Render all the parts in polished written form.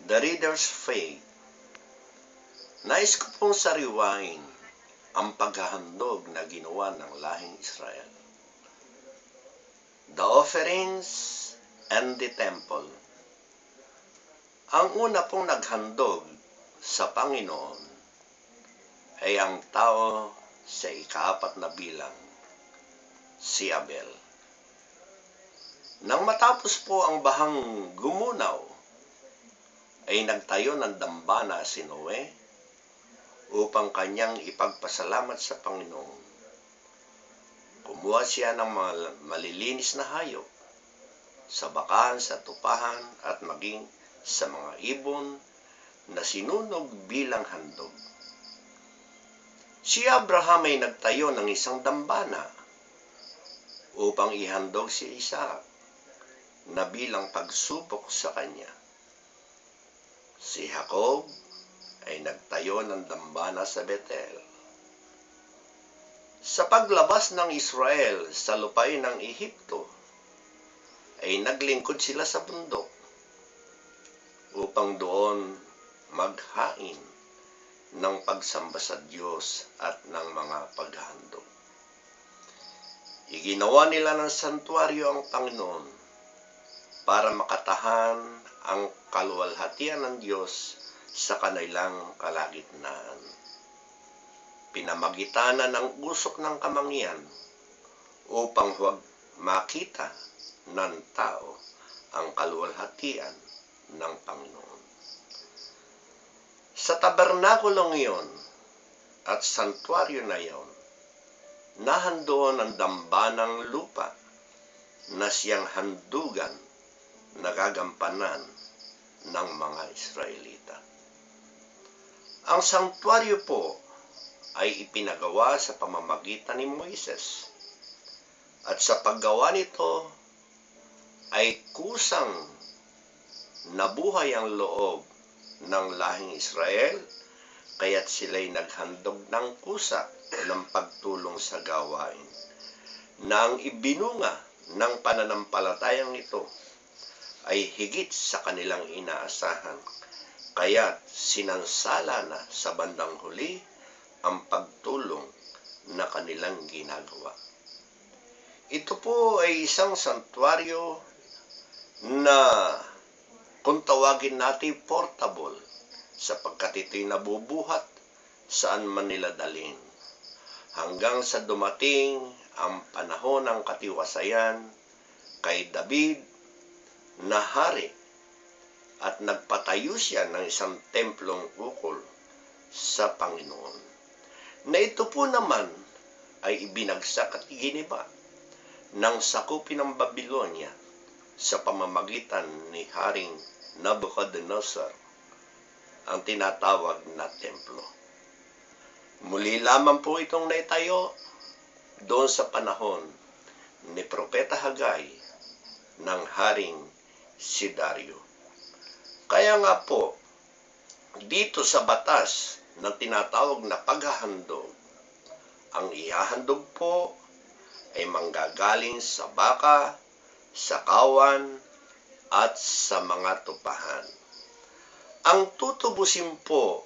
The Reader's Faith. Nais ko pong sariwain ang paghahandog na ginawa ng lahing Israel. The offerings and the temple. Ang una pong naghandog sa Panginoon ay ang tao sa ika-4 na bilang, si Abel. Nang matapos po ang bahang gumunaw, ay nagtayo ng dambana si Noe upang kanyang ipagpasalamat sa Panginoon. Kumuha siya ng mga malilinis na hayop sa bakan, sa tupahan at maging sa mga ibon na sinunog bilang handog. Si Abraham ay nagtayo ng isang dambana upang ihandog si Isaac na bilang pagsubok sa kanya. Si Jacob ay nagtayo ng dambana sa Bethel. Sa paglabas ng Israel sa lupain ng Ehipto, ay naglingkod sila sa bundok upang doon maghain ng pagsamba sa Diyos at ng mga paghahandog. Iginawa nila ng santuaryo ang Panginoon para makatahan ang kaluwalhatian ng Diyos sa kanilang kalagitnaan. Pinamagitanan ng usok ng kamangyan upang huwag makita ng tao ang kaluwalhatian ng Panginoon. Sa tabernakulong iyon at santuaryo na iyon, nahandoon ang dambanang lupa na siyang handugan na gagampanan ng mga Israelita. Ang santuaryo po ay ipinagawa sa pamamagitan ni Moises, at sa paggawa nito ay kusang nabuhay ang loob ng lahing Israel, kaya't sila'y naghandog ng kusa ng pagtulong sa gawain, na ang ibinunga ng pananampalatayang ito ay higit sa kanilang inaasahan, kaya't sinansala na sa bandang huli ang pagtulong na kanilang ginagawa. Ito po ay isang santuaryo na kung tawagin natin portable, sapagkat ito'y nabubuhat saan man nila dalhin, hanggang sa dumating ang panahon ng katiwasayan kay David na hari, at nagpatayo siya ng isang templong ukol sa Panginoon, na ito po naman ay ibinagsak at giniba ng sakupin ng Babylonia sa pamamagitan ni Haring Nabucodonosor, ang tinatawag na templo. Muli lamang po itong naitayo doon sa panahon ni Propeta Hagay ng Haring si Dario. Kaya nga po, dito sa batas na tinatawag na paghahandog, ang ihahandog po ay manggagaling sa baka, sa kawan, at sa mga tupahan. Ang tutubusin po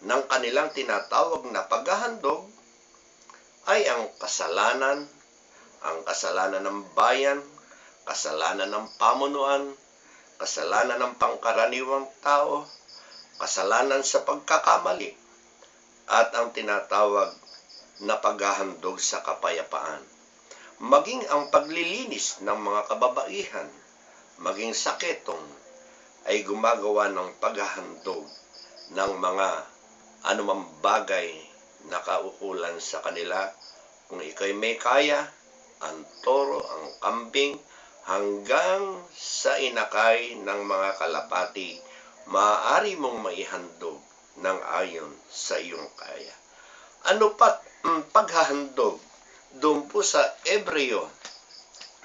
ng kanilang tinatawag na paghahandog ay ang kasalanan ng bayan, kasalanan ng pamunuan, kasalanan ng pangkaraniwang tao, kasalanan sa pagkakamali, at ang tinatawag na paghahandog sa kapayapaan. Maging ang paglilinis ng mga kababaihan, maging sa ketong, ay gumagawa ng paghahandog ng mga anumang bagay na kaukulan sa kanila. Kung ikaw'y may kaya, ang toro, ang kambing, hanggang sa inakay ng mga kalapati, maaari mong maihandog ng ayon sa iyong kaya. Ano pat paghahandog? Doon po sa Hebreo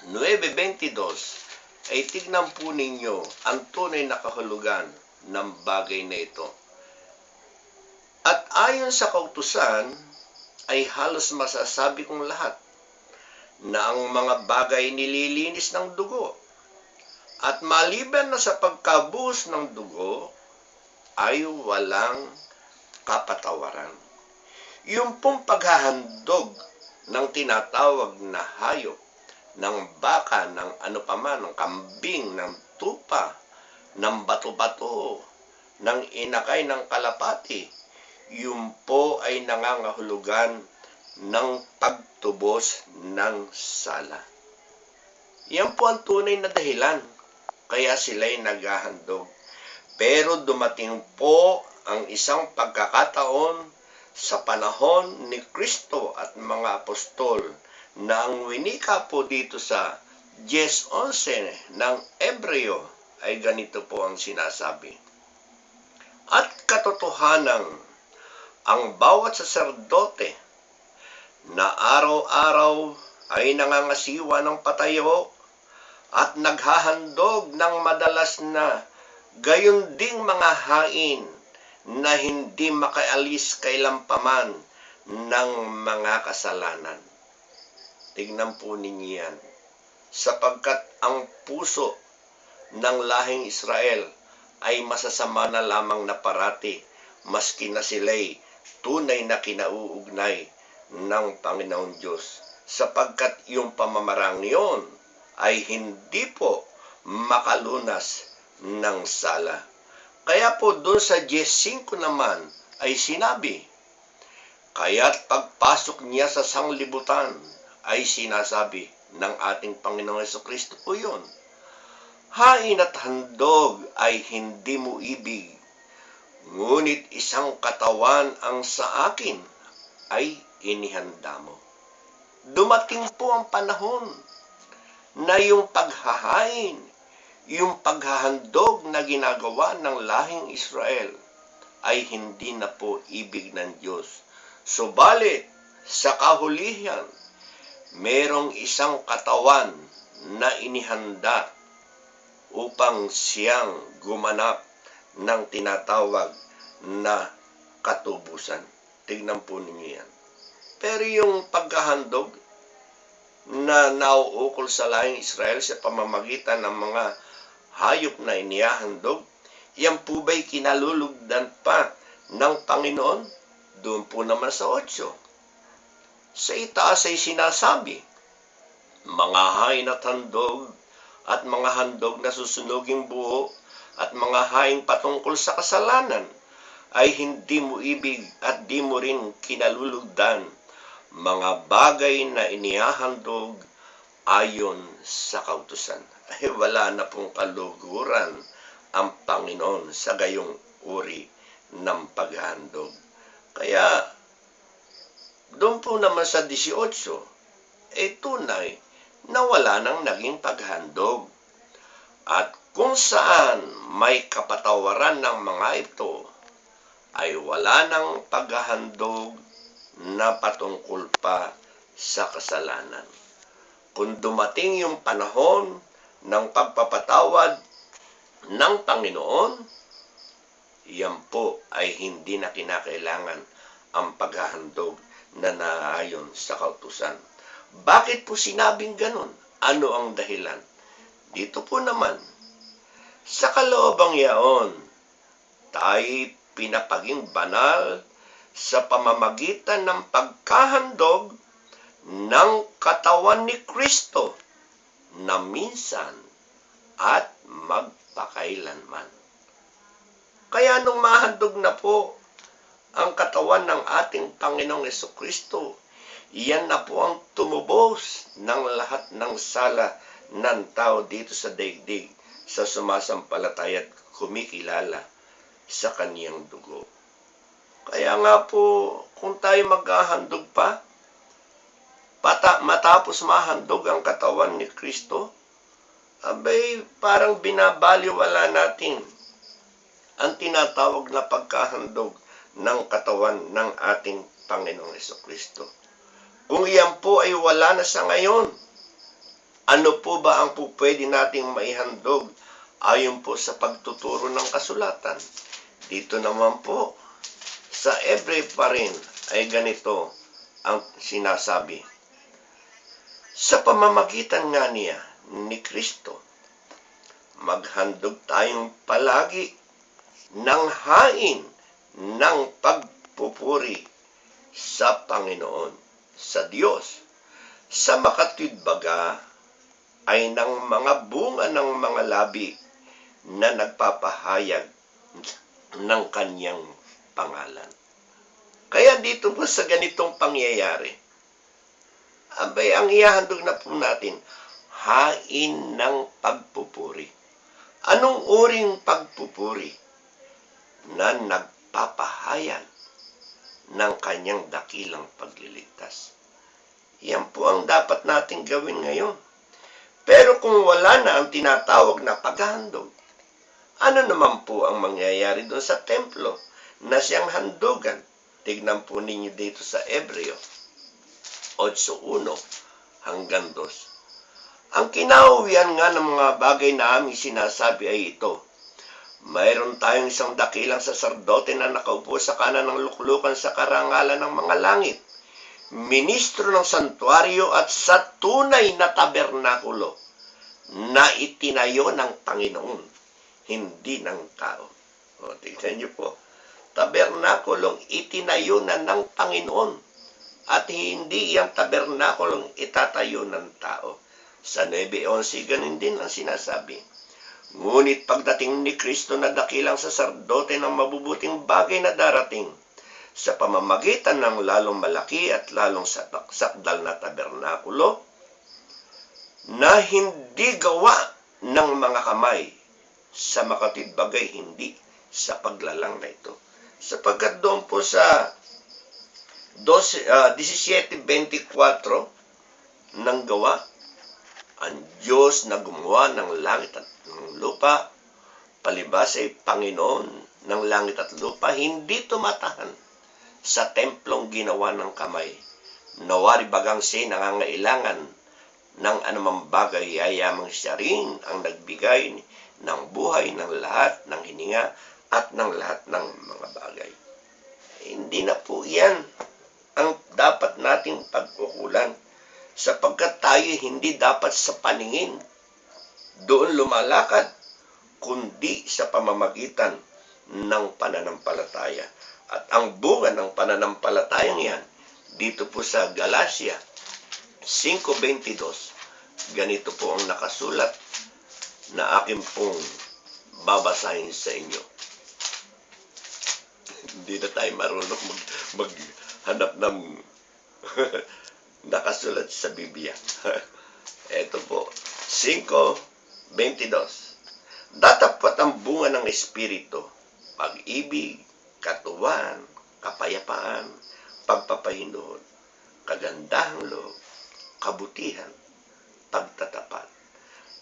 9:22 ay tignan po ninyo ang tunay na kahulugan ng bagay na ito. At ayon sa kautusan ay halos masasabi kong lahat na ang mga bagay nililinis ng dugo, at maliban na sa pagkabuhos ng dugo ay walang kapatawaran. Yung pong paghahandog ng tinatawag na hayop, ng baka, ng ano paman, ng kambing, ng tupa, ng bato-bato, ng inakay ng kalapati, yun po ay nangangahulugan ng pagtubos ng sala. Yan po ang tunay na dahilan kaya sila'y naghahandog. Pero dumating po ang isang pagkakataon sa panahon ni Kristo at mga apostol na ang winika po dito sa 10:11 ng Ebreo ay ganito po ang sinasabi. At katotohanan, ang bawat saserdote na araw-araw ay nangangasiwa ng patayo at naghahandog ng madalas na gayon ding mga hain na hindi makaalis kailanpaman ng mga kasalanan. Tignan po ninyo yan. Sapagkat ang puso ng lahing Israel ay masasama na lamang na parati, maski na sila'y tunay na kinauugnay ng Panginoong Diyos. Sapagkat yung pamamarang niyon ay hindi po makalunas ng sala. Kaya po doon sa 10:5 naman ay sinabi, kaya't pagpasok niya sa sanglibutan ay sinasabi ng ating Panginoong Jesucristo po yun. Hain at handog ay hindi mo ibig, ngunit isang katawan ang sa akin ay inihanda mo. Dumating po ang panahon na yung paghahain, yung paghahandog na ginagawa ng lahing Israel ay hindi na po ibig ng Diyos. Subalit, sa kahulihan, merong isang katawan na inihanda upang siyang gumanap ng tinatawag na katubusan. Tignan po ninyo yan. Pero yung paghahandog na nauukol sa lahing Israel sa pamamagitan ng mga hayop na inihahandog, yan po ba'y kinalulugdan pa ng Panginoon? Doon po naman sa 8. Sa itaas ay sinasabi, mga hain at handog at mga handog na susunuging buho at mga haing patungkol sa kasalanan ay hindi mo ibig at di mo rin kinalulugdan, mga bagay na inihahandog ayon sa kautusan. Ay wala na pong kaluguran ang Panginoon sa gayong uri ng paghahandog. Kaya doon po naman sa 18, tunay na wala nang naging paghandog. At kung saan may kapatawaran ng mga ito, ay wala nang paghahandog na patungkol pa sa kasalanan. Kung dumating yung panahon ng pagpapatawad ng Panginoon, yan po ay hindi na kinakailangan ang paghahandog na naayon sa kautusan. Bakit po sinabing ganon? Ano ang dahilan? Dito po naman, sa kaloobang yaon, tayo pinapaging banal sa pamamagitan ng pagkahandog ng katawan ni Kristo na minsan at magpakailanman. Kaya nung mahandog na po ang katawan ng ating Panginoong Jesucristo, iyan na po ang tumubos ng lahat ng sala ng tao dito sa daigdig sa sumasampalataya at kumikilala sa kaniyang dugo. Kaya nga po, kung tayo maghahandog pa, matapos mahandog ang katawan ni Kristo, abay parang binabaliwala natin ang tinatawag na pagkahandog ng katawan ng ating Panginoong Jesucristo. Kung iyan po ay wala na sa ngayon, ano po ba ang po pwede nating maihandog ayon po sa pagtuturo ng kasulatan? Dito naman po, sa Ebreo pa rin ay ganito ang sinasabi. Sa pamamagitan nga niya ni Kristo, maghandog tayong palagi ng hain ng pagpupuri sa Panginoon, sa Diyos. Sa makatwidbaga ay ng mga bunga ng mga labi na nagpapahayag ng kanyang pangalan. Kaya dito po sa ganitong pangyayari, abay, ang ihahandog na po natin, hain ng pagpupuri. Anong uring pagpupuri? Na nagpapahayag ng kanyang dakilang pagliligtas. Yan po ang dapat nating gawin ngayon. Pero kung wala na ang tinatawag na paghahandog, ano naman po ang mangyayari doon sa templo na siyang handugan? Tignan po ninyo dito sa Hebreo 8:1 hanggang 2. Ang kinauwian nga ng mga bagay na aming sinasabi ay ito: mayroon tayong isang dakilang saserdote na nakaupo sa kanan ng luklukan sa karangalan ng mga langit, ministro ng santuario at sa tunay na tabernakulo na itinayo ng Panginoon, hindi ng tao. O, tignan niyo po, tabernakulong itinayo na ng Panginoon at hindi yung tabernakulong itatayo ng tao. Sa 9:11, ganun din ang sinasabi. Ngunit pagdating ni Kristo na dakilang saserdote ng mabubuting bagay na darating, sa pamamagitan ng lalong malaki at lalong sakdal na tabernakulo, na hindi gawa ng mga kamay, sa makatwidbagay hindi sa paglalang na ito. Sapagkat doon po sa 17:24 ng gawa, ang Diyos na gumawa ng langit at ng lupa, palibhas ay Panginoon ng langit at lupa, hindi tumatahan sa templong ginawa ng kamay. Nawari bagang siya nangangailangan ng anumang bagay, yayamang siya rin ang nagbigay ng buhay ng lahat ng hininga at ng lahat ng mga bagay. Hindi na po yan ang dapat nating pagkukulan, sapagkat tayo hindi dapat sa paningin doon lumalakad, kundi sa pamamagitan ng pananampalataya. At ang bunga ng pananampalatayang yan, dito po sa Galatia 5:22, ganito po ang nakasulat na akin pong babasahin sa inyo. Hindi na tayo marunong maghanap ng nakasulat sa Biblia. Ito po, 5:22. Datapwat ang bunga ng Espiritu: pag-ibig, katuwaan, kapayapaan, pagpapahinod, kagandahang loob, kabutihan, pagtatapat,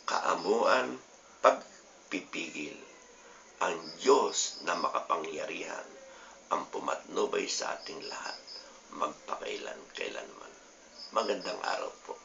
kaamuan, pagpipigil. Ang Diyos na makapangyarihan ang pumatnubay sa ating lahat, magpakailan-kailanman. Magandang araw po.